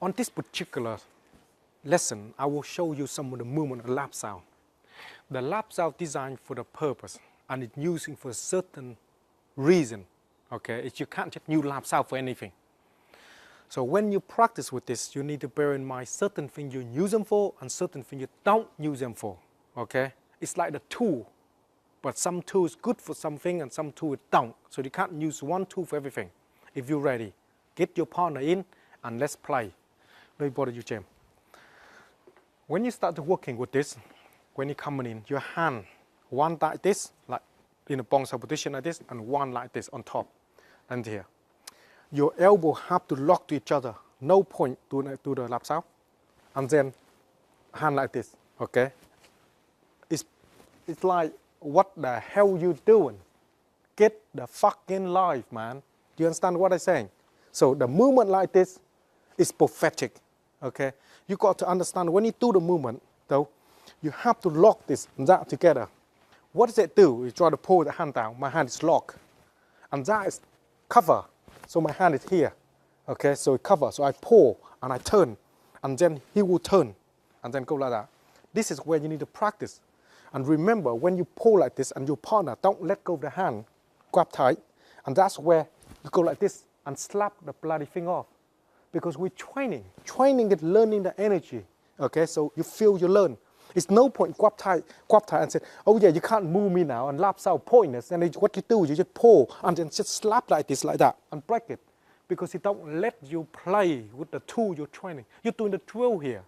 On this particular lesson, I will show you some of the movement of lap sound. The lap sound designed for the purpose and it's using for a certain reason. Okay, you can't just use lap sound for anything. So when you practice with this, you need to bear in mind certain things you use them for and certain things you don't use them for. Okay, it's like the tool, but some tools good for something and some tools don't. So you can't use one tool for everything. If you're ready, get your partner in and let's play. Don't bother you, James. When you start working with this, when you're coming in, your hand, one like this, like in a bonsai position like this, and one like this on top, and here. Your elbow have to lock to each other. No point to the lap sound. And then hand like this, okay? It's like, what the hell you doing? Get the fucking life, man. Do you understand what I'm saying? So the movement like this is prophetic, okay? You got to understand when you do the movement, though, you have to lock this and that together. What does it do? You try to pull the hand down, my hand is locked. And that is cover. So my hand is here, okay? So it covers. So I pull and I turn, and then he will turn, and then go like that. This is where you need to practice. And remember, when you pull like this and your partner don't let go of the hand, grab tight, and that's where you go like this and slap the bloody thing off. Because we're training. Training is learning the energy, okay? So you feel, you learn. It's no point grab tight and say, oh yeah, you can't move me now, and laps out pointless. And what you do, you just pull and then just slap like this, like that, and break it. Because it don't let you play with the tool you're training. You're doing the drill here.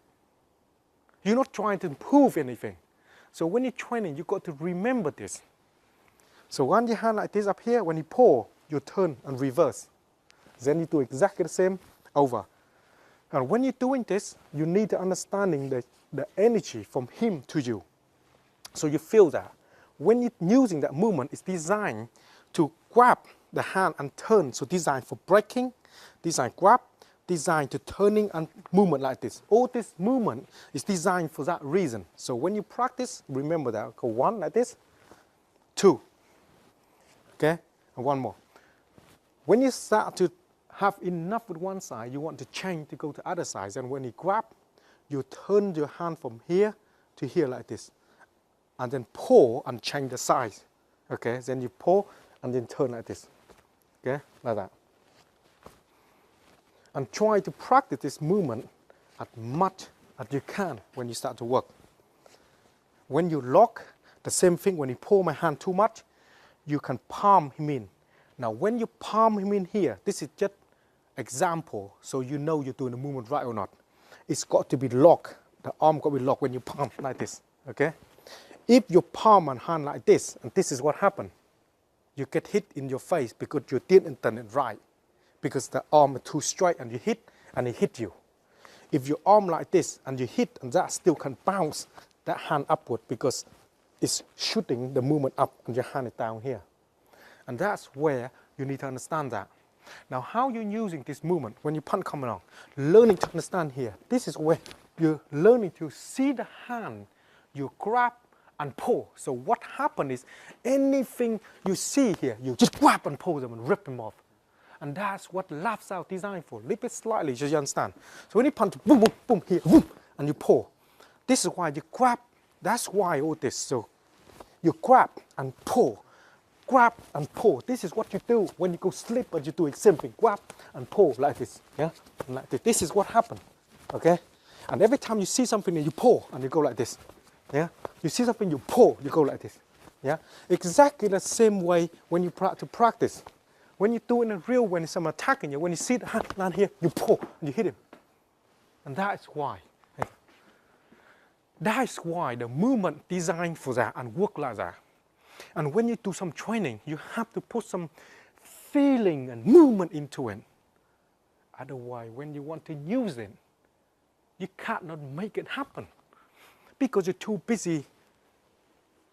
You're not trying to improve anything. So when you're training, you got to remember this. So when your hand like this up here, when you pull, you turn and reverse. Then you do exactly the same over. And when you're doing this, you need to understanding the energy from him to you. So you feel that. When you're using that movement, it's designed to grab the hand and turn. So designed for breaking, designed grab, designed to turning and movement like this. All this movement is designed for that reason. So when you practice, remember that. Go one like this, two. Okay, and one more. When you start to have enough with one side, you want to change to go to other side. And when you grab, you turn your hand from here to here like this. And then pull and change the size. Okay, then you pull and then turn like this. Okay, like that. And try to practice this movement as much as you can when you start to work. When you lock, the same thing, when you pull my hand too much, you can palm him in. Now when you palm him in here, this is just example, so you know you're doing the movement right or not. It's got to be locked. The arm got to be locked when you palm like this, okay? If you palm and hand like this, and this is what happened, you get hit in your face because you didn't turn it right. Because the arm is too straight and you hit, and it hit you. If your arm like this and you hit, and that still can bounce that hand upward because it's shooting the movement up and your hand is down here. And that's where you need to understand that. Now, how you're using this movement when you punch coming on, learning to understand here. This is where you're learning to see the hand, you grab and pull. So what happened is anything you see here, you just grab and pull them and rip them off. And that's what laps out designed for. Lift it slightly, just you understand. So when you punch, boom, boom, boom, here, boom, and you pull. This is why you grab. That's why all this. So you grab and pull. Grab and pull. This is what you do when you go sleep, but you do it simply. Grab and pull like this. Yeah? And like this. This is what happened. Okay? And every time you see something, you pull and you go like this. Yeah? You see something, you pull, you go like this. Yeah? Exactly the same way when you practice. When you're doing a drill, when someone attacking you, when you see the hand down here, you pull and you hit him. And that's why. That's why the movement designed for that and work like that. And when you do some training, you have to put some feeling and movement into it. Otherwise, when you want to use it, you cannot make it happen. Because you're too busy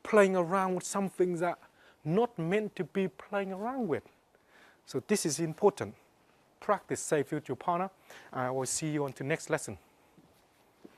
playing around with something that not meant to be playing around with. So this is important. Practice safe with your partner. I will see you on the next lesson.